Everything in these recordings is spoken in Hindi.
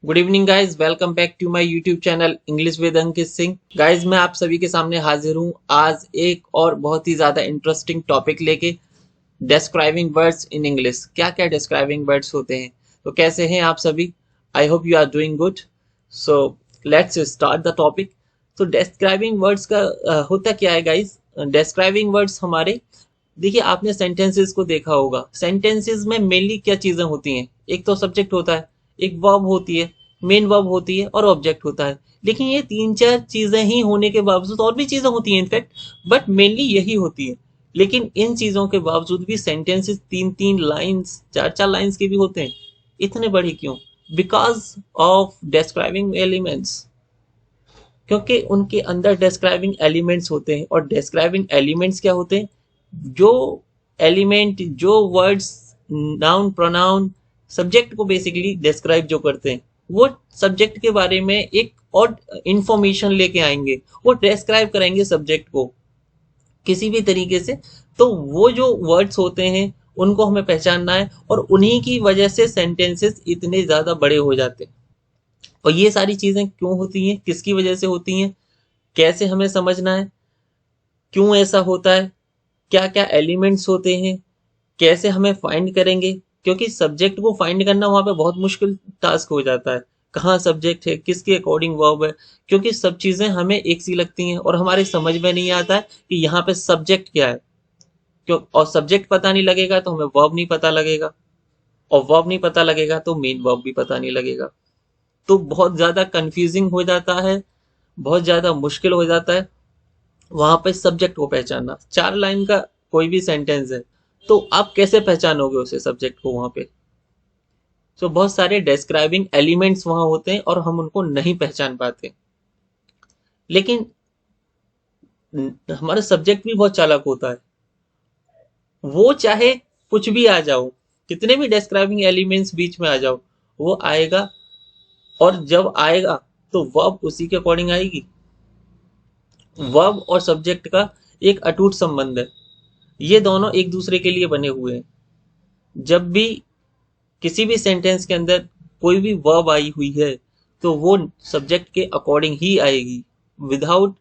Good evening guys, welcome back to my YouTube channel English with Ankit Singh. Guys मैं आप सभी के सामने हाजिर हूँ आज एक और बहुत ही ज्यादा इंटरेस्टिंग टॉपिक लेके। Describing words in English. क्या क्या डिस्क्राइबिंग वर्ड्स होते हैं, तो कैसे हैं आप सभी? I hope you are doing good. So let's start the topic. तो डिस्क्राइबिंग वर्ड्स का होता क्या है गाइज? डिस्क्राइबिंग वर्ड्स हमारे, देखिए आपने सेंटेंसेस को देखा होगा। सेंटेंसेस में मेनली क्या चीजें होती हैं? एक तो सब्जेक्ट होता है, एक वर्ब होती है, मेन वर्ब होती है और ऑब्जेक्ट होता है। लेकिन ये तीन चार चीजें ही होने के बावजूद और भी चीजें होती हैं इनफैक्ट, बट मेनली यही होती है। लेकिन इन चीजों के बावजूद भी सेंटेंसेस तीन तीन लाइंस, चार चार लाइंस के भी होते हैं। इतने बड़े क्यों? Because of describing elements. क्योंकि उनके अंदर डिस्क्राइबिंग एलिमेंट्स होते हैं। और डिस्क्राइबिंग एलिमेंट्स क्या होते हैं? जो एलिमेंट, जो वर्ड्स, नाउन, प्रोनाउन, सब्जेक्ट को बेसिकली डिस्क्राइब जो करते हैं, वो सब्जेक्ट के बारे में एक और इंफॉर्मेशन लेके आएंगे। वो डिस्क्राइब कराएंगे सब्जेक्ट को किसी भी तरीके से। तो वो जो वर्ड्स होते हैं उनको हमें पहचानना है, और उन्हीं की वजह से सेंटेंसेस इतने ज्यादा बड़े हो जाते हैं। और ये सारी चीजें क्यों होती हैं, किसकी वजह से होती हैं, कैसे हमें समझना है, क्यों ऐसा होता है, क्या क्या एलिमेंट्स होते हैं, कैसे हमें फाइंड करेंगे। क्योंकि सब्जेक्ट को फाइंड करना वहां पे बहुत मुश्किल टास्क हो जाता है। कहाँ सब्जेक्ट है, किसके अकॉर्डिंग वर्ब है, क्योंकि सब चीजें हमें एक सी लगती हैं और हमारे समझ में नहीं आता है कि यहाँ पे सब्जेक्ट क्या है। क्यों? और सब्जेक्ट पता नहीं लगेगा तो हमें वर्ब नहीं पता लगेगा, और वर्ब नहीं पता लगेगा तो मेन वर्ब भी पता नहीं लगेगा। तो बहुत ज्यादा कंफ्यूजिंग हो जाता है, बहुत ज्यादा मुश्किल हो जाता है वहां पे सब्जेक्ट को पहचानना। चार लाइन का कोई भी सेंटेंस है तो आप कैसे पहचानोगे उसे, सब्जेक्ट को वहां पे? तो बहुत सारे डिस्क्राइबिंग एलिमेंट्स वहां होते हैं और हम उनको नहीं पहचान पाते। लेकिन हमारा सब्जेक्ट भी बहुत चालाक होता है। वो चाहे कुछ भी आ जाओ, कितने भी डिस्क्राइबिंग एलिमेंट्स बीच में आ जाओ, वो आएगा। और जब आएगा तो वर्ब उसी के अकॉर्डिंग आएगी। वर्ब और सब्जेक्ट का एक अटूट संबंध है। ये दोनों एक दूसरे के लिए बने हुए हैं। जब भी किसी भी सेंटेंस के अंदर कोई भी वर्ब आई हुई है तो वो सब्जेक्ट के अकॉर्डिंग ही आएगी। विदाउट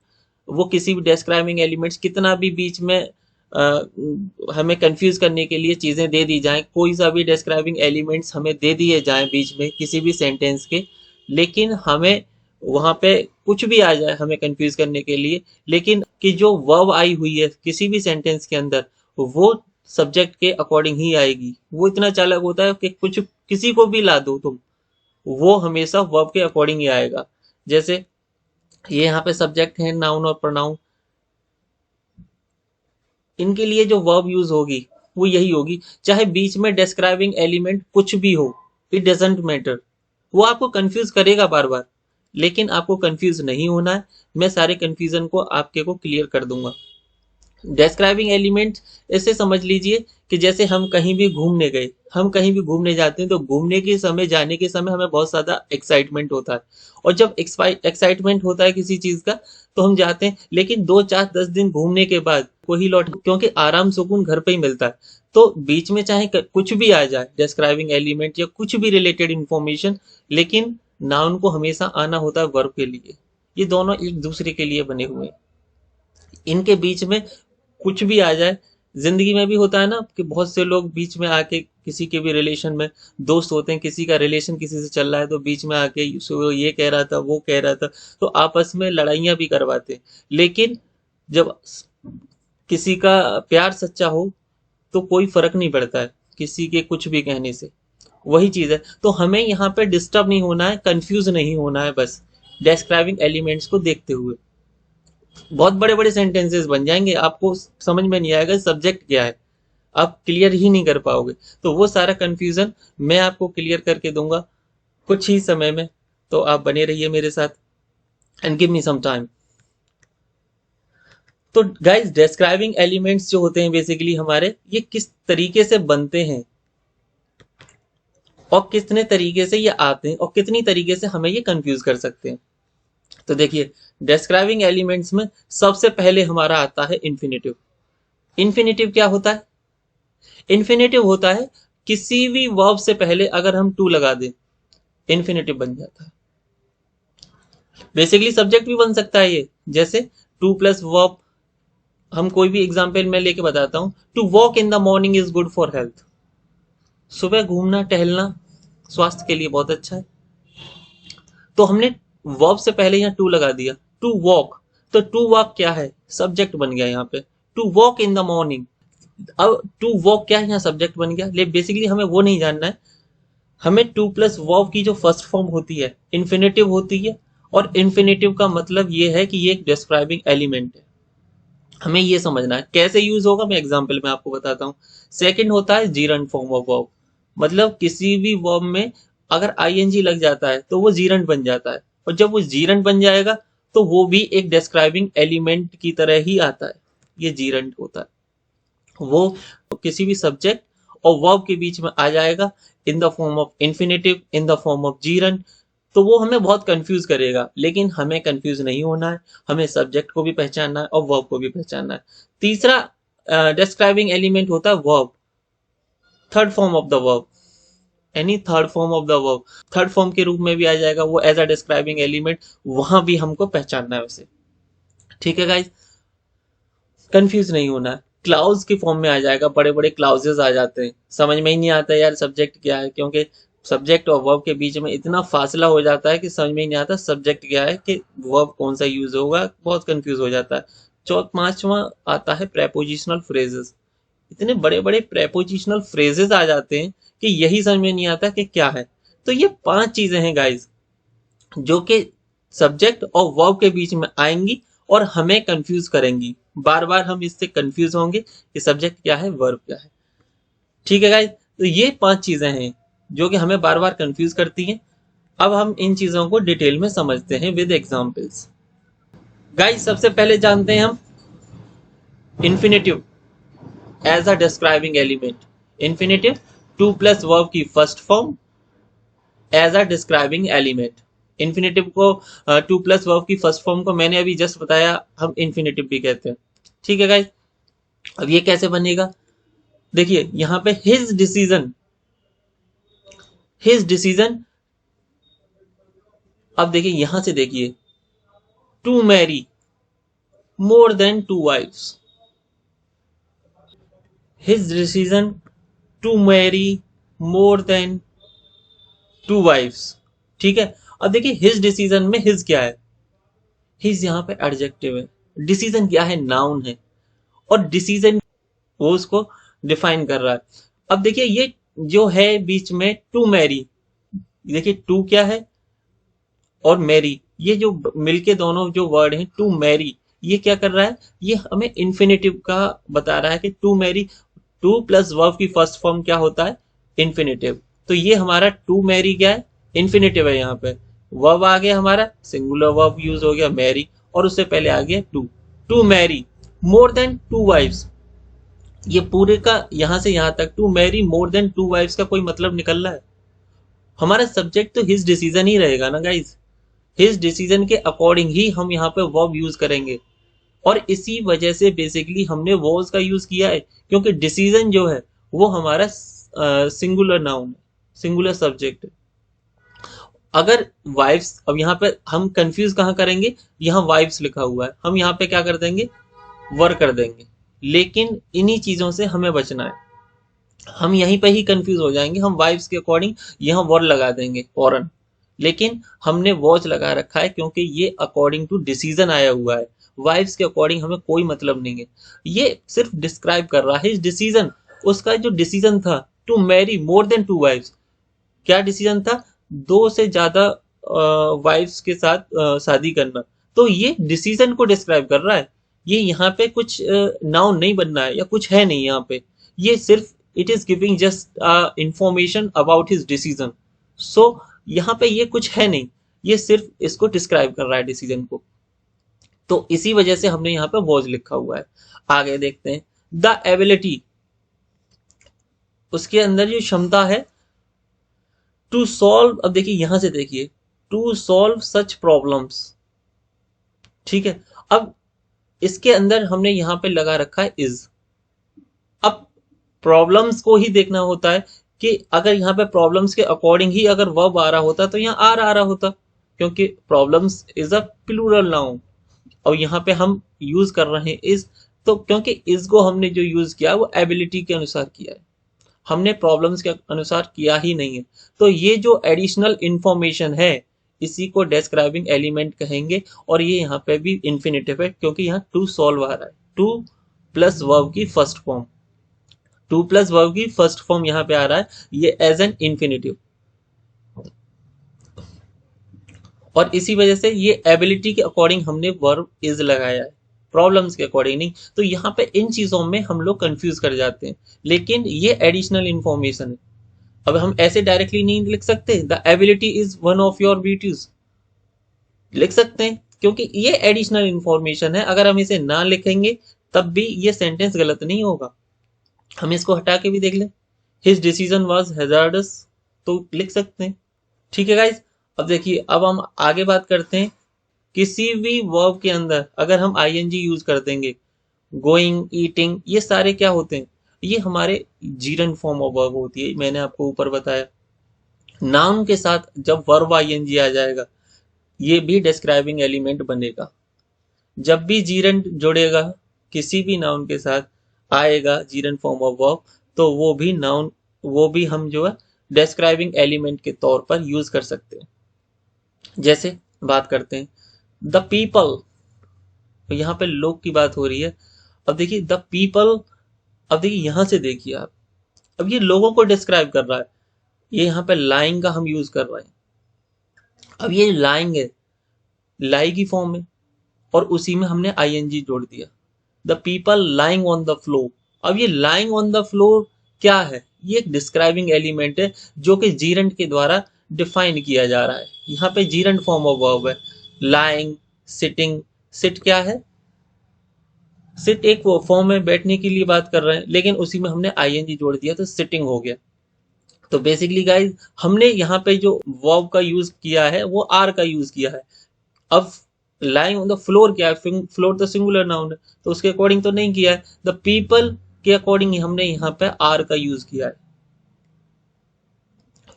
वो किसी भी डिस्क्राइबिंग एलिमेंट्स कितना भी बीच में हमें कंफ्यूज करने के लिए चीजें दे दी जाएं, कोई सा भी डिस्क्राइबिंग एलिमेंट्स हमें दे दिए जाएं बीच में किसी भी सेंटेंस के, लेकिन हमें वहां पे कुछ भी आ जाए हमें कंफ्यूज करने के लिए, लेकिन कि जो वर्ब आई हुई है किसी भी सेंटेंस के अंदर वो सब्जेक्ट के अकॉर्डिंग ही आएगी। वो इतना चालाक होता है कि कुछ किसी को भी ला दो तुम, वो हमेशा वर्ब के अकॉर्डिंग ही आएगा। जैसे ये यहाँ पे सब्जेक्ट है, नाउन और प्रोनाउन, इनके लिए जो वर्ब यूज होगी वो यही होगी। चाहे बीच में डिस्क्राइबिंग एलिमेंट कुछ भी हो, इट डजेंट मैटर। वो आपको कंफ्यूज करेगा बार बार, लेकिन आपको कंफ्यूज नहीं होना है। मैं सारे कंफ्यूजन को आपके को क्लियर कर दूंगा। डिस्क्राइबिंग एलिमेंट ऐसे समझ लीजिए कि जैसे हम कहीं भी घूमने गए, हम कहीं भी घूमने जाते हैं तो घूमने के समय, जाने के समय हमें बहुत ज्यादा एक्साइटमेंट होता है। और जब एक्साइटमेंट होता है किसी चीज का तो हम जाते हैं, लेकिन 2 4 10 दिन घूमने के बाद वही लौट, क्योंकि आराम सुकून घर पे ही मिलता है। तो बीच में चाहे कुछ भी आ जाए, डिस्क्राइबिंग एलिमेंट या कुछ भी रिलेटेड इंफॉर्मेशन, लेकिन नाउन को हमेशा आना होता है वर्ब के लिए। ये दोनों एक दूसरे के लिए बने हुए हैं। इनके बीच में कुछ भी आ जाए, जिंदगी में भी होता है ना कि बहुत से लोग बीच में आके किसी के भी रिलेशन में, दोस्त होते हैं, किसी का रिलेशन किसी से चल रहा है तो बीच में आके वो ये कह रहा था, वो कह रहा था, तो आपस में लड़ाइयां भी करवाते हैं। लेकिन जब किसी का प्यार सच्चा हो तो कोई फर्क नहीं पड़ता है किसी के कुछ भी कहने से। वही चीज है। तो हमें यहाँ पे डिस्टर्ब नहीं होना है, कंफ्यूज नहीं होना है, बस डिस्क्राइबिंग एलिमेंट्स को देखते हुए बहुत बड़े बड़े सेंटेंसेस बन जाएंगे, आपको समझ में नहीं आएगा सब्जेक्ट क्या है, आप क्लियर ही नहीं कर पाओगे। तो वो सारा कंफ्यूजन मैं आपको क्लियर करके दूंगा कुछ ही समय में। तो आप बने रहिए मेरे साथ and give me some time. तो गाइस, डिस्क्राइबिंग एलिमेंट्स जो होते हैं बेसिकली हमारे, ये किस तरीके से बनते हैं और कितने तरीके से ये आते हैं और कितनी तरीके से हमें ये कंफ्यूज कर सकते हैं। तो देखिए, डिस्क्राइबिंग एलिमेंट्स में सबसे पहले हमारा आता है इंफिनिटिव। इंफिनिटिव क्या होता है? इंफिनिटिव होता है किसी भी वर्ब से पहले अगर हम टू लगा दें इन्फिनेटिव बन जाता है। बेसिकली सब्जेक्ट भी बन सकता है ये, जैसे टू प्लस वर्ब। हम कोई भी एग्जाम्पल मैं लेके बताता हूँ। To walk in the morning is good for health. सुबह घूमना टहलना स्वास्थ्य के लिए बहुत अच्छा है। तो हमने वर्ब से पहले यहाँ टू लगा दिया, टू वॉक। तो टू वॉक क्या है, सब्जेक्ट बन गया यहाँ पे। To walk in the morning, अब टू वॉक क्या है, यहाँ सब्जेक्ट बन गया। लेकिन बेसिकली हमें वो नहीं जानना है, हमें टू प्लस वर्ब की जो फर्स्ट फॉर्म होती है इन्फिनेटिव होती है, और इन्फिनेटिव का मतलब ये है कि ये एक डिस्क्राइबिंग एलिमेंट है। हमें ये समझना है कैसे यूज होगा, मैं एग्जांपल में आपको बताता हूँ। सेकंड होता है जीरंड फॉर्म ऑफ वर्ब, मतलब किसी भी वर्ब में अगर आईएनजी लग जाता है तो वो जीरंड बन जाता है, और जब वो जीरंड बन जाएगा तो वो भी एक डिस्क्राइबिंग एलिमेंट की तरह ही आता है। ये जीरंड होता है, वो किसी भी सब्जेक्ट और वर्ब के बीच में आ जाएगा इन the form of infinitive, in the form of gerund. तो वो हमें बहुत कंफ्यूज करेगा, लेकिन हमें कंफ्यूज नहीं होना है। हमें सब्जेक्ट को भी पहचानना है और वर्ब को भी पहचानना है। तीसरा डिस्क्राइबिंग एलिमेंट होता है verb, third form of the verb, any third form of the verb third form के रूप में भी आ जाएगा वो एज अ डिस्क्राइबिंग एलिमेंट, वहां भी हमको पहचानना है उसे। ठीक है गाइज, कंफ्यूज नहीं होना है। क्लाउज के फॉर्म में आ जाएगा, बड़े बड़े क्लाउजेस आ जाते हैं, समझ में ही नहीं आता यार सब्जेक्ट क्या है, क्योंकि सब्जेक्ट और वर्ब के बीच में इतना फासला हो जाता है कि समझ में ही नहीं आता सब्जेक्ट क्या है कि वर्ब कौन सा यूज होगा, बहुत कंफ्यूज हो जाता है। पांचवा आता है प्रेपोजिशनल फ्रेजेस। इतने बड़े बड़े प्रेपोजिशनल फ्रेजेस आ जाते हैं कि यही समझ में नहीं आता कि क्या है। तो ये 5 चीजें हैं गाइज, जो कि सब्जेक्ट और वर्ब के बीच में आएंगी और हमें कंफ्यूज करेंगी। बार बार हम इससे कंफ्यूज होंगे कि सब्जेक्ट क्या है, वर्ब क्या है। ठीक है गाइज, तो ये 5 चीजें हैं जो कि हमें बार बार कंफ्यूज करती हैं। अब हम इन चीजों को डिटेल में समझते हैं विद एग्जांपल्स। गाइज सबसे पहले जानते हैं हम infinitive as a describing element. Infinitive to plus verb की first form as a describing element. Infinitive को टू प्लस वर्ब की फर्स्ट फॉर्म को मैंने अभी जस्ट बताया, हम इन्फिनेटिव भी कहते हैं। ठीक है गाइज, अब ये कैसे बनेगा, देखिए यहाँ पे हिज डिसीजन, हिज डिसीजन। अब देखिए यहां से देखिए, to marry more than two wives, his decision to marry more than two wives. ठीक है, अब देखिए हिज डिसीजन में हिज क्या है, हिज यहाँ पे एडजेक्टिव है, डिसीजन क्या है, नाउन है, और डिसीजन वो उसको डिफाइन कर रहा है। अब देखिए ये जो है बीच में टू मैरी, देखिए टू क्या है और मैरी, ये जो मिलके दोनों जो वर्ड हैं टू मैरी, ये क्या कर रहा है, ये हमें इन्फिनेटिव का बता रहा है कि to marry, to plus verb की फर्स्ट फॉर्म क्या होता है, इन्फिनेटिव। तो ये हमारा टू मैरी क्या है, इन्फिनेटिव है। यहाँ पे वर्ब आ गया हमारा, सिंगुलर वर्ब यूज हो गया मैरी, और उससे पहले आ गया to, to marry more than two wives. ये पूरे का यहां से यहां तक to marry more than two wives का कोई मतलब निकल रहा है, हमारा सब्जेक्ट तो हिज डिसीजन ही रहेगा ना गाइज। हिज डिसीजन के अकॉर्डिंग ही हम यहाँ पे वर्ब यूज करेंगे, और इसी वजह से बेसिकली हमने वर्ब्स का यूज किया है, क्योंकि डिसीजन जो है वो हमारा सिंगुलर नाउन है, सिंगुलर सब्जेक्ट है। अगर वाइफ्स, अब यहाँ पे हम कंफ्यूज कहाँ करेंगे, यहाँ वाइफ्स लिखा हुआ है, हम यहाँ पे क्या कर देंगे, वर कर देंगे। लेकिन इन्हीं चीजों से हमें बचना है, हम यहीं पे ही कंफ्यूज हो जाएंगे, हम वाइफ्स के अकॉर्डिंग यहाँ वर लगा देंगे फॉरन, लेकिन हमने वॉच लगा रखा है क्योंकि ये अकॉर्डिंग टू डिसीजन आया हुआ है। वाइफ्स के अकॉर्डिंग हमें कोई मतलब नहीं है, ये सिर्फ डिस्क्राइब कर रहा है इस डिसीजन। उसका जो डिसीजन था to marry more than two wives, क्या डिसीजन था, दो से ज्यादा वाइफ्स के साथ शादी करना। तो ये डिसीजन को डिस्क्राइब कर रहा है, ये यहाँ पे कुछ नाउन नहीं बनना है या कुछ है नहीं यहाँ पे, ये सिर्फ it is giving just information about his decision. So यहाँ पे ये कुछ है नहीं, ये सिर्फ इसको डिस्क्राइब कर रहा है डिसीजन को। तो इसी वजह से हमने यहाँ पे वॉज लिखा हुआ है। आगे देखते हैं, द एबिलिटी, उसके अंदर जो क्षमता है टू सॉल्व। अब देखिए यहां से देखिए, टू सॉल्व सच प्रॉब्लम्स। ठीक है, अब इसके अंदर हमने यहां पे लगा रखा है इज। अब प्रॉब्लम्स को ही देखना होता है कि अगर यहाँ पे प्रॉब्लम्स के अकॉर्डिंग ही अगर वर्ब आ रहा होता तो यहाँ आर आ रहा होता, क्योंकि problems is a plural noun और यहाँ पे हम यूज कर रहे हैं इज, तो क्योंकि इसको हमने जो यूज किया है वो एबिलिटी के अनुसार किया है, हमने प्रॉब्लम्स के अनुसार किया ही नहीं है। तो ये जो एडिशनल इंफॉर्मेशन है इसी को डिस्क्राइबिंग एलिमेंट कहेंगे, और ये यहाँ पे भी इंफिनिटिव है क्योंकि यहाँ टू सॉल्व आ रहा है, टू प्लस वर्ब की first form, to plus verb की फर्स्ट फॉर्म यहाँ पे आ रहा है, ये एज एन इंफिनिटिव, और इसी वजह से ये एबिलिटी के अकॉर्डिंग हमने वर्ब इज लगाया है, प्रॉब्लम्स के अकॉर्डिंग नहीं। तो यहाँ पे इन चीजों में हम लोग कंफ्यूज कर जाते हैं, लेकिन ये एडिशनल इंफॉर्मेशन है। अब हम ऐसे डायरेक्टली नहीं लिख सकते the ability is one of your beauties, लिख सकते हैं क्योंकि ये एडिशनल इंफॉर्मेशन है, अगर हम इसे ना लिखेंगे तब भी ये सेंटेंस गलत नहीं होगा। हम इसको हटा के भी देख लें, हिज डिसीजन वॉज हैजार्डस, तो लिख सकते हैं। ठीक है गाइज, अब देखिए अब हम आगे बात करते हैं, किसी भी वर्ब के अंदर अगर हम आईएनजी यूज कर देंगे, गोइंग, ईटिंग, ये सारे क्या होते हैं, ये हमारे जीरन फॉर्म ऑफ वर्ब होती है, मैंने आपको ऊपर बताया। नाउन के साथ जब वर्ब आईएनजी आ जाएगा ये भी डिस्क्राइबिंग एलिमेंट बनेगा, जब भी जीरन जुड़ेगा किसी भी नाउन के साथ आएगा जीरन फॉर्म ऑफ वर्ब, तो वो भी नाउन, वो भी हम जो है डिस्क्राइबिंग एलिमेंट के तौर पर यूज कर सकते हैं। जैसे बात करते हैं द पीपल, यहाँ पे लोग की बात हो रही है। अब देखिए द पीपल, अब देखिए यहां से देखिए आप, अब ये लोगों को डिस्क्राइब कर रहा है, ये यहाँ पे लाइंग का हम यूज कर रहे हैं। अब ये लाइंग है, लाई की फॉर्म में, और उसी में हमने आईएनजी जोड़ दिया, the people lying on the floor. अब ये लाइंग ऑन द फ्लोर क्या है, ये एक डिस्क्राइबिंग एलिमेंट है जो कि जीरंड के द्वारा डिफाइन किया जा रहा है। यहाँ पे जीरंड फॉर्म ऑफ वर्ब है, लाइंग, सिटिंग, सिट क्या है, सिट एक फॉर्म में बैठने के लिए बात कर रहे हैं, लेकिन उसी में हमने आईएनजी जोड़ दिया तो सिटिंग हो गया। तो बेसिकली गाइज हमने यहाँ पे जो वर्ब का यूज किया है वो आर का यूज किया है। अब लाइंग ऑन द फ्लोर क्या है, फ्लोर तो सिंगुलर नाउन है, तो उसके अकॉर्डिंग तो नहीं किया है। द पीपल के अकॉर्डिंग हमने यहाँ पे आर का यूज किया है,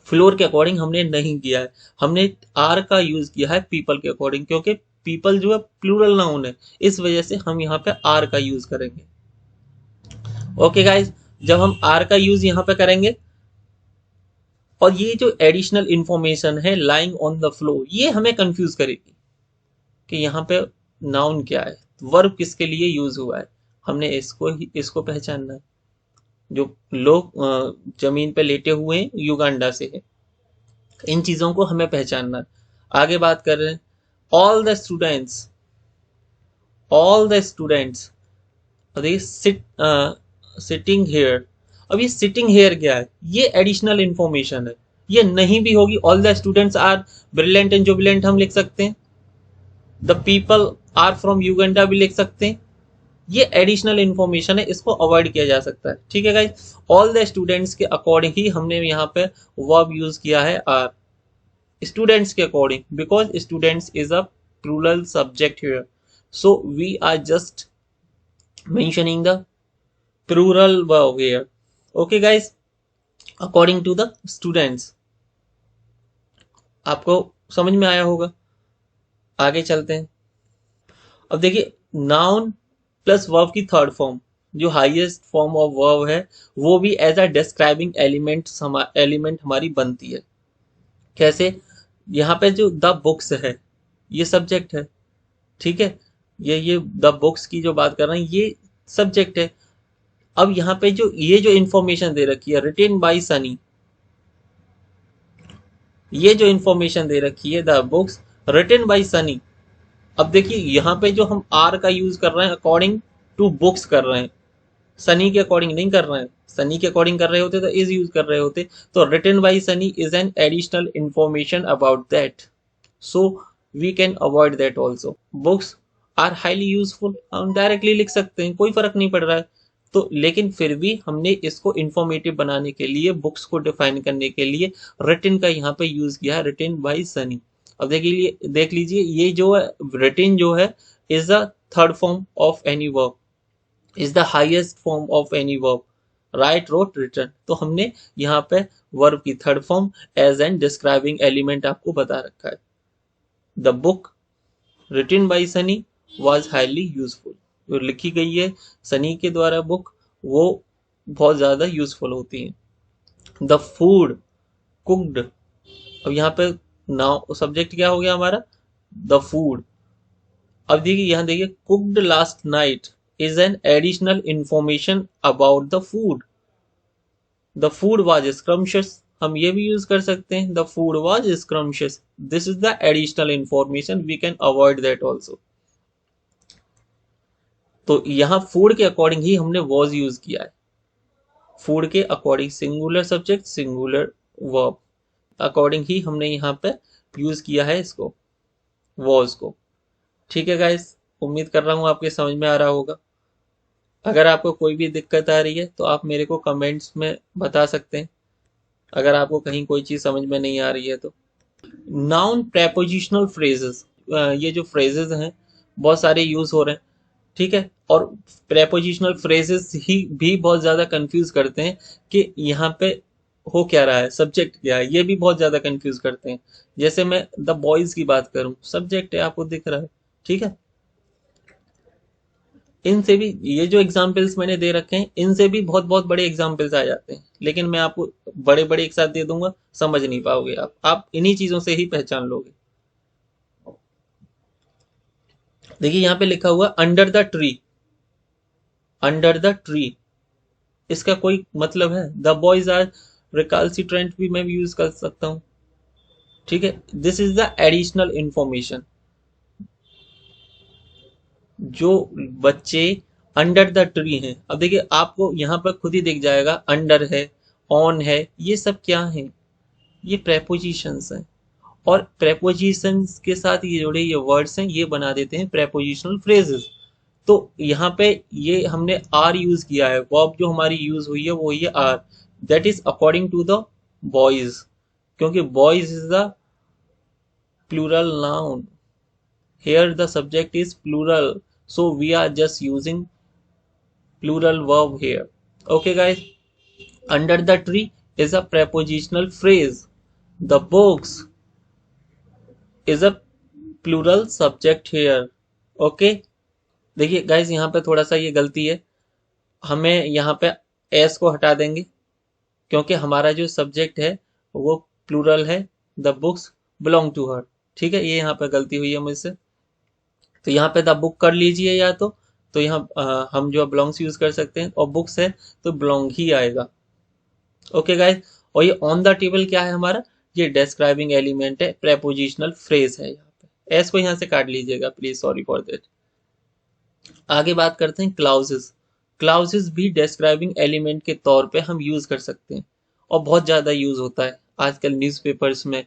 फ्लोर के अकॉर्डिंग हमने नहीं किया है, हमने आर का यूज किया है पीपल के अकॉर्डिंग, क्योंकि पीपल जो है प्लूरल नाउन है, इस वजह से हम यहाँ पे आर का यूज करेंगे। ओके गाइज, जब हम आर का यूज यहाँ पे करेंगे, और ये जो एडिशनल इंफॉर्मेशन है लाइंग ऑन द फ्लोर, ये हमें कंफ्यूज करेगी कि यहाँ पे नाउन क्या है, वर्ब किसके लिए यूज हुआ है, हमने इसको पहचानना है। जो लोग जमीन पे लेटे हुए हैं युगांडा से है, इन चीजों को हमें पहचानना है। आगे बात कर रहे हैं all the students, all the students, sitting here. अब ये सिटिंग हेयर क्या है, ये एडिशनल इंफॉर्मेशन है, ये नहीं भी होगी, all the students are brilliant and jubilant हम लिख सकते हैं, the people are from Uganda भी लिख सकते हैं, ये एडिशनल इंफॉर्मेशन है, इसको अवॉइड किया जा सकता है। ठीक है गाइस, ऑल द स्टूडेंट्स के अकॉर्डिंग ही हमने यहाँ पे वर्ब यूज किया है आर, स्टूडेंट्स के according, because students is a plural subject here, so we are just mentioning the plural verb here. Okay guys, according to the students, आपको समझ में आया होगा। आगे चलते हैं, अब देखिए नाउन प्लस वर्ब की थर्ड फॉर्म, जो हाईएस्ट फॉर्म ऑफ वर्ब है, वो भी एज अ डिस्क्राइबिंग एलिमेंट हमारी बनती है। कैसे, यहाँ पे जो द बुक्स है ये सब्जेक्ट है, ठीक है, ये द बुक्स की जो बात कर रहे हैं ये सब्जेक्ट है। अब यहाँ पे जो ये जो इंफॉर्मेशन दे रखी है रिटेन बाय सनी, ये जो इंफॉर्मेशन दे रखी है the books retain by Sunny, अब देखिए यहाँ पे जो हम आर का यूज कर रहे हैं अकॉर्डिंग टू बुक्स कर रहे हैं, सनी के अकॉर्डिंग नहीं कर रहे हैं, सनी के अकॉर्डिंग कर रहे होते तो इज यूज कर रहे होते, तो written by Sunny is an additional information about that, so we can avoid that also. Books are highly useful, हम डायरेक्टली लिख सकते हैं, कोई फर्क नहीं पड़ रहा है। तो लेकिन फिर भी हमने इसको इंफॉर्मेटिव बनाने के लिए, बुक्स को डिफाइन करने के लिए रिटन का यहाँ पे यूज किया है, रिटन बाय सनी। अब देख लीजिए ये जो है रिटन जो है is the third form of any verb, is the highest form of any verb, write, wrote, written. तो हमने यहाँ पे वर्ब की third form as an describing element आपको बता रखा है। The book written by Sunny was highly useful. जो लिखी गई है सनी के द्वारा बुक, वो बहुत ज्यादा यूजफुल होती है। द फूड कुक्ड, अब यहाँ पे नाउ सब्जेक्ट क्या हो गया हमारा, द फूड। अब देखिए यहाँ देखिए, cooked last night is an additional information about the food. The food was scrumptious, हम ये भी यूज कर सकते हैं, the food was scrumptious, this is the additional information, we can avoid that also. तो यहाँ फूड के अकॉर्डिंग ही हमने वॉज यूज किया है। फूड के according singular subject singular verb, according ही हमने यहाँ पे यूज किया है इसको, वॉज को। ठीक है गाइस, उम्मीद कर रहा हूँ आपके समझ में आ रहा होगा। अगर आपको कोई भी दिक्कत आ रही है तो आप मेरे को कमेंट्स में बता सकते हैं, अगर आपको कहीं कोई चीज समझ में नहीं आ रही है तो। नाउन प्रेपोजिशनल फ्रेजेस, ये जो फ्रेजेस हैं बहुत सारे यूज हो रहे हैं, ठीक है। और प्रेपोजिशनल फ्रेजेस ही भी बहुत ज्यादा कंफ्यूज करते हैं कि यहाँ पे हो क्या रहा है, सब्जेक्ट क्या है, ये भी बहुत ज्यादा कंफ्यूज करते हैं। जैसे मैं द बॉयज की बात करूं, सब्जेक्ट है आपको दिख रहा है, ठीक है। इनसे भी, ये जो एग्जाम्पल्स मैंने दे रखे हैं इनसे भी बहुत बहुत बड़े एग्जाम्पल्स आ जाते हैं, लेकिन मैं आपको बड़े बड़े एक साथ दे दूंगा, समझ नहीं पाओगे आप इन्हीं चीजों से ही पहचान लोगे। देखिए यहाँ पे लिखा हुआ under the tree, under the tree, इसका कोई मतलब है? द बॉयज आर रिकाल्सिट्रेंट भी मैं यूज कर सकता हूं, ठीक है। This is the additional information, जो बच्चे अंडर द ट्री हैं। अब देखिए आपको यहाँ पर खुद ही दिख जाएगा, अंडर है, ऑन है, ये सब क्या है, ये प्रेपोजिशंस हैं। और प्रेपोजिशंस के साथ ये जुड़े ये वर्ड्स हैं, ये बना देते हैं प्रेपोजिशनल फ्रेजेस। तो यहाँ पे ये हमने आर यूज किया है, वर्ब जो हमारी यूज हुई है वो ये are, that is according to the boys, क्योंकि boys is the plural noun, here the subject is plural, so we are just using plural verb here. Okay guys, under the tree is a prepositional phrase, the books is a plural subject here. Okay, देखिए गाइज यहाँ पे थोड़ा सा ये गलती है, हमें यहाँ पे एस को हटा देंगे क्योंकि हमारा जो सब्जेक्ट है वो प्लूरल है, the books belong to her, ठीक है। ये यहाँ पे गलती हुई है मुझसे, तो यहाँ पे द बुक कर लीजिए, या तो यहाँ हम जो बिलोंग्स यूज कर सकते हैं, और बुक्स है तो बिलोंग ही आएगा। ओके गाइस, और ये ऑन द टेबल क्या है हमारा, ये डिस्क्राइबिंग एलिमेंट है, प्रेपोजिशनल फ्रेज है। यहाँ पे एस को यहाँ से काट लीजिएगा प्लीज, सॉरी फॉर दैट। आगे बात करते हैं क्लाउजेस। क्लाउजेस भी डिस्क्राइबिंग एलिमेंट के तौर पे हम यूज कर सकते हैं, और बहुत ज्यादा यूज होता है आजकल न्यूज़पेपर्स में,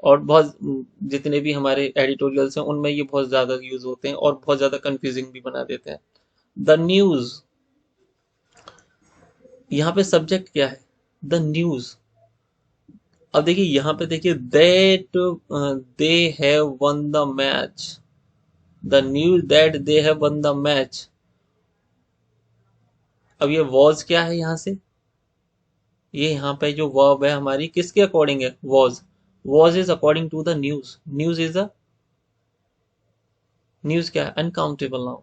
और बहुत जितने भी हमारे एडिटोरियल्स हैं उनमें ये बहुत ज्यादा यूज होते हैं और बहुत ज्यादा कंफ्यूजिंग भी बना देते हैं। द न्यूज, यहाँ पे सब्जेक्ट क्या है, द न्यूज। अब देखिए यहाँ पे देखिए, that they have won the match, the news that they have won the match. अब ये वॉज क्या है यहाँ से, ये यहाँ पे जो वर्ब है हमारी किसके अकॉर्डिंग है, was is according to the news, news is a, news क्या है, अनकाउंटेबल नाउन।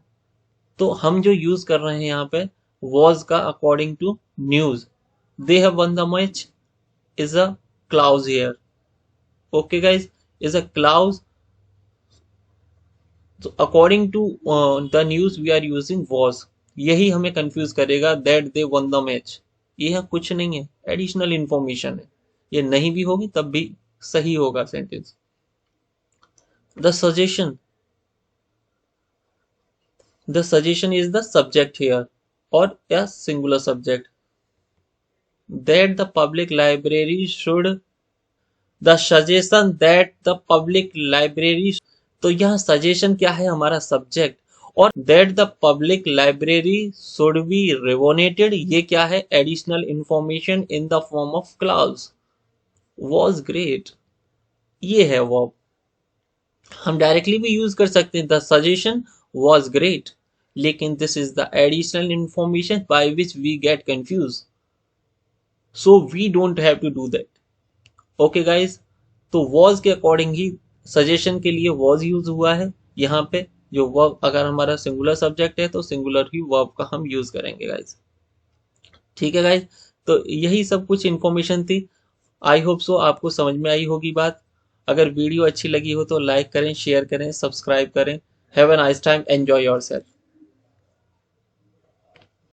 तो हम जो यूज कर रहे हैं यहाँ पे वॉज का according to news, they have won the match is a clause here. Okay guys, is a clause, तो according to the news we are using was, यही हमें कंफ्यूज करेगा that they won the match. ये कुछ नहीं है, एडिशनल इंफॉर्मेशन है, ये नहीं भी होगी तब भी सही होगा sentence. The suggestion, the suggestion is the subject here, और a singular subject, that the public library should, the suggestion that the public library, तो यहाँ सजेशन क्या है, हमारा सब्जेक्ट, और that the public library should be renovated, ये क्या है, additional information in the form of clause, was great, ये है वर्ब। हम डायरेक्टली भी यूज कर सकते हैं, द सजेशन was great, लेकिन this is the additional information by which we get confuse. So we don't have to do that. Okay guys, तो वॉज के अकॉर्डिंग ही सजेशन के लिए वॉज यूज हुआ है यहाँ पे। जो वर्ब, अगर हमारा सिंगुलर सब्जेक्ट है तो सिंगुलर ही वर्ब का हम यूज करेंगे गाइज। ठीक है गाइज, तो यही सब कुछ इन्फॉर्मेशन थी। आई होप सो आपको समझ में आई होगी बात। अगर वीडियो अच्छी लगी हो तो लाइक करें, शेयर करें, सब्सक्राइब करें। Have a nice time, enjoy yourself.